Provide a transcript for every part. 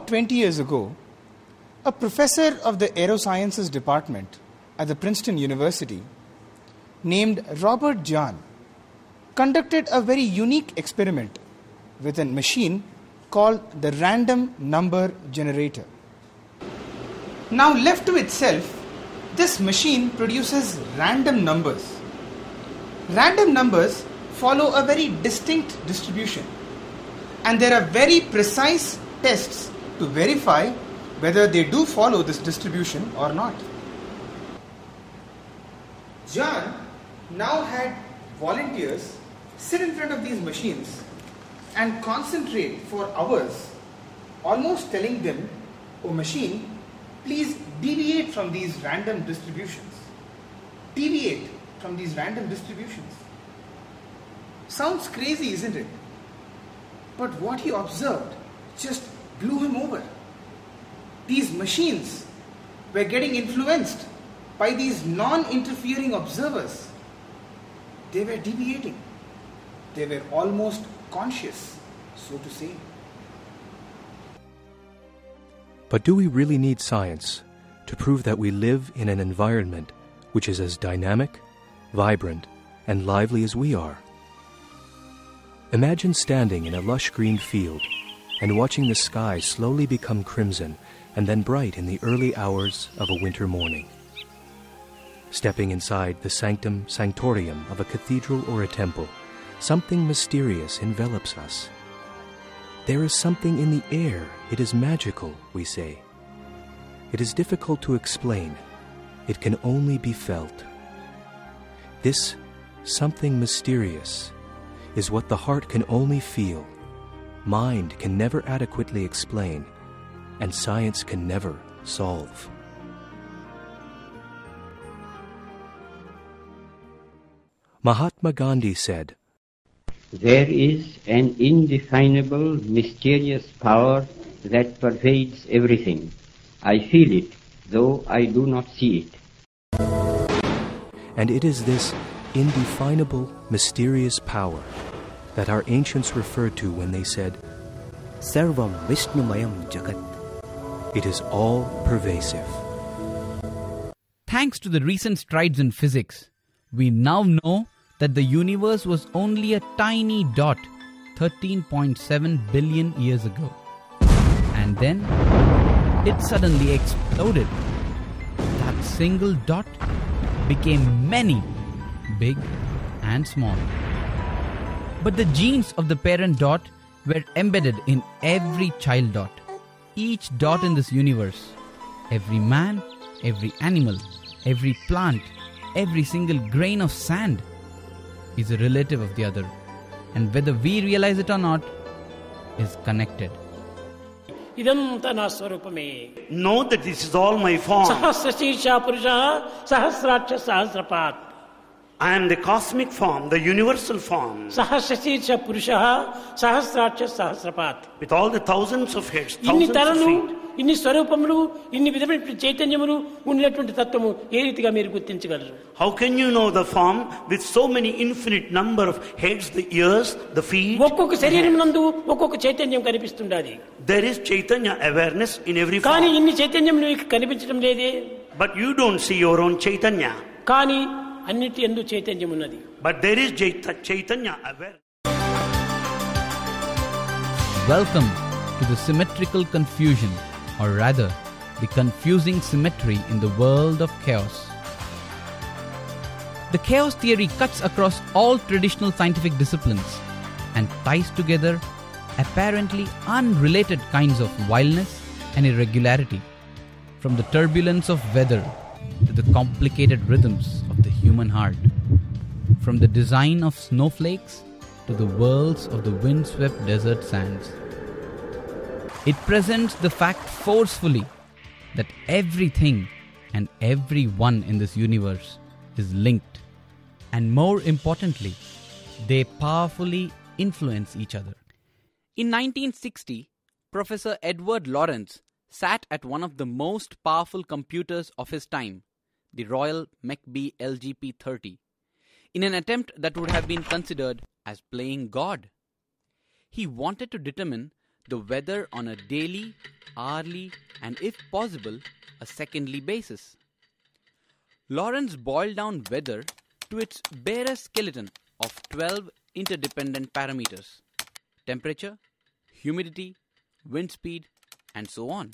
about 20 years ago, a professor of the Aerosciences department at the Princeton University named Robert Jahn conducted a very unique experiment with a machine called the random number generator. Now, left to itself, this machine produces random numbers. Random numbers follow a very distinct distribution, and there are very precise tests to verify whether they do follow this distribution or not. John now had volunteers sit in front of these machines and concentrate for hours, almost telling them, "Oh machine, please deviate from these random distributions. Deviate from these random distributions." Sounds crazy, isn't it? But what he observed just blew him over. These machines were getting influenced by these non-interfering observers. They were deviating. They were almost conscious, so to say. But do we really need science to prove that we live in an environment which is as dynamic, vibrant, and lively as we are? Imagine standing in a lush green field and watching the sky slowly become crimson and then bright in the early hours of a winter morning. Stepping inside the sanctum sanctorium of a cathedral or a temple, something mysterious envelops us. There is something in the air. It is magical, we say. It is difficult to explain. It can only be felt. This something mysterious is what the heart can only feel, mind can never adequately explain, and science can never solve. Mahatma Gandhi said, "There is an indefinable, mysterious power that pervades everything. I feel it, though I do not see it." And it is this indefinable, mysterious power that our ancients referred to when they said, Sarvam Vishnumayam Jagat. It is all pervasive. Thanks to the recent strides in physics, we now know that the universe was only a tiny dot 13.7 billion years ago. And then it suddenly exploded. That single dot became many, big and small. But the genes of the parent dot were embedded in every child dot. Each dot in this universe, every man, every animal, every plant, every single grain of sand is a relative of the other, and whether we realize it or not, is connected. Know that this is all my form. I am the cosmic form, the universal form. With all the thousands of heads, thousands of feet. ఇన్ని స్వరూపములు ఇన్ని విధమైన చైతన్యములు ఉన్నటువంటి తత్వము ఏ రీతిగా మీరు గుర్తించగలరు? How can you know the form with so many infinite number of heads, the ears, the feet? ఒక్కొక్క శరీరం నందు ఒక్కొక్క చైతన్యం కనిపిస్తుండాలి. There is chaitanya awareness in every form. కానీ ఇన్ని చైతన్యం నీకు కనిపించడం లేదే. But you don't see your own chaitanya. కానీ అన్నిటి యందు చైతన్యం ఉన్నది. But there is chaitanya awareness. Welcome to the symmetrical confusion, or rather, the confusing symmetry in the world of chaos. The chaos theory cuts across all traditional scientific disciplines and ties together apparently unrelated kinds of wildness and irregularity, from the turbulence of weather to the complicated rhythms of the human heart, from the design of snowflakes to the worlds of the windswept desert sands. It presents the fact forcefully that everything and everyone in this universe is linked, and more importantly, they powerfully influence each other. In 1960, Professor Edward Lorenz sat at one of the most powerful computers of his time, the Royal McBee LGP-30, in an attempt that would have been considered as playing God. He wanted to determine the weather on a daily, hourly and, if possible, a secondly basis. Lorentz boiled down weather to its barest skeleton of 12 interdependent parameters: temperature, humidity, wind speed, and so on.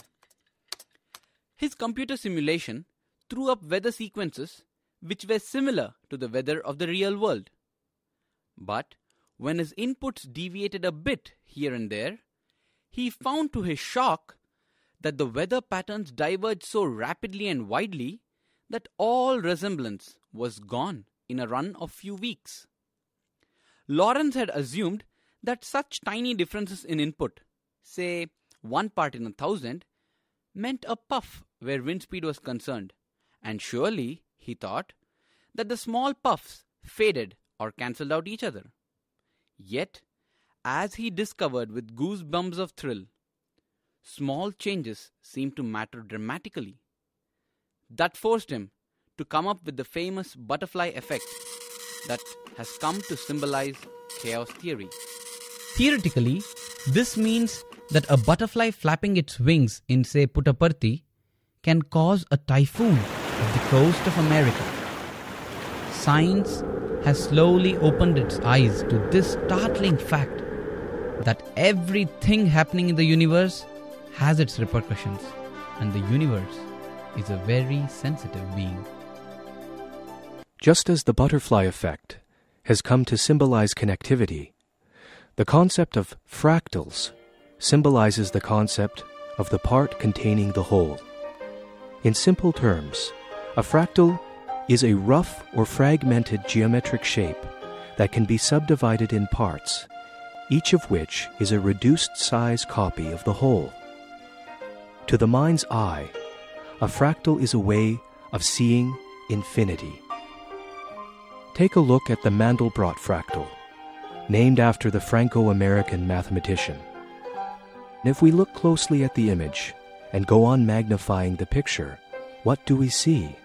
His computer simulation threw up weather sequences which were similar to the weather of the real world. But when his inputs deviated a bit here and there, he found to his shock that the weather patterns diverged so rapidly and widely that all resemblance was gone in a run of few weeks. Lorentz had assumed that such tiny differences in input, say 1 part in 1,000, meant a puff where wind speed was concerned, and surely, he thought, that the small puffs faded or cancelled out each other. Yet, as he discovered with goosebumps of thrill, small changes seemed to matter dramatically. That forced him to come up with the famous butterfly effect that has come to symbolize chaos theory. Theoretically, this means that a butterfly flapping its wings in, say, Puttaparthi can cause a typhoon off the coast of America. Science has slowly opened its eyes to this startling fact that everything happening in the universe has its repercussions, and the universe is a very sensitive being. Just as the butterfly effect has come to symbolize connectivity, the concept of fractals symbolizes the concept of the part containing the whole. In simple terms, a fractal is a rough or fragmented geometric shape that can be subdivided in parts, each of which is a reduced size copy of the whole. To the mind's eye, a fractal is a way of seeing infinity. Take a look at the Mandelbrot fractal, named after the Franco-American mathematician. If we look closely at the image and go on magnifying the picture, what do we see?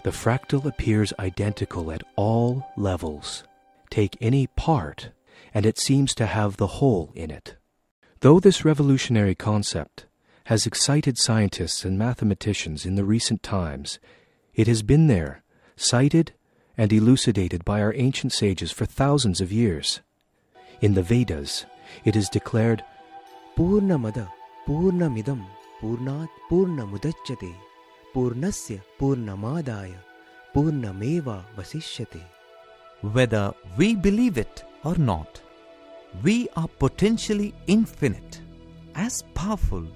The fractal appears identical at all levels. Take any part, and it seems to have the whole in it. Though this revolutionary concept has excited scientists and mathematicians in the recent times, it has been there, cited and elucidated by our ancient sages for thousands of years. In the Vedas, it is declared, Purnamada Purnamidam Purnat Purnamudachyate Purnasya Purnamadaya Purnameva Vasishyate. Whether we believe it or not, we are potentially infinite, as powerful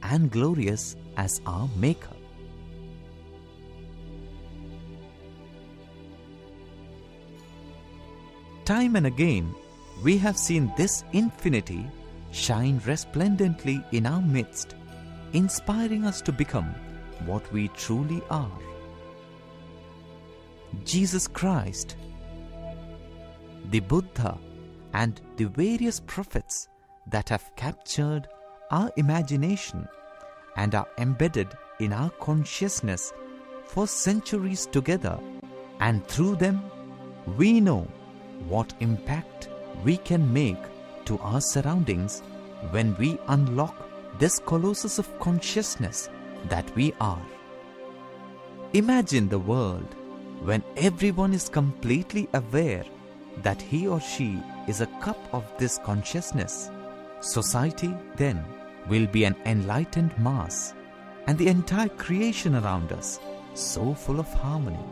and glorious as our Maker. Time and again, we have seen this infinity shine resplendently in our midst, inspiring us to become what we truly are. Jesus Christ, the Buddha, and the various prophets that have captured our imagination and are embedded in our consciousness for centuries together, and through them we know what impact we can make to our surroundings when we unlock this colossus of consciousness that we are. Imagine the world when everyone is completely aware that he or she is a cup of this consciousness. Society then will be an enlightened mass, and the entire creation around us so full of harmony.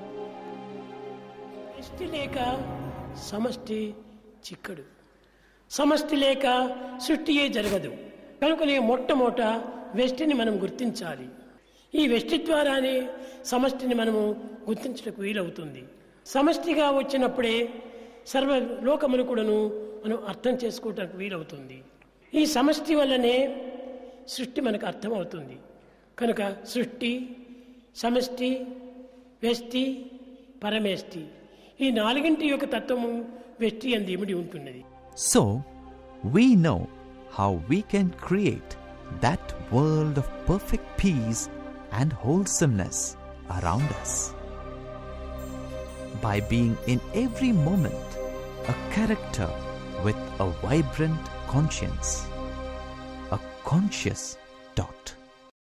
వ్యష్టి లేక సమష్టి చిక్కడు, సమష్టి లేక సృష్టియే జరగదు. కనుకనే మొట్టమొదట వ్యష్టిని మనం గుర్తించాలి. ఈ వ్యష్టి ద్వారానే సమష్టిని మనము గుర్తించడానికి వీలవుతుంది. సమష్టిగా వచ్చినప్పుడే సర్వ లోకమును కూడాను మనం అర్థం చేసుకోవడానికి వీలవుతుంది. ఈ సమష్టి వల్లనే సృష్టి మనకు అర్థమవుతుంది. కనుక సృష్టి, సమష్టి, వ్యష్టి, పరమేష్టి, ఈ నాలుగింటి యొక్క తత్వము వ్యష్టి యందు ఇమిడి ఉంటున్నది. So, we know how we can create that world of perfect peace and wholesomeness around us. By being in every moment a character with a vibrant conscience, a conscious dot.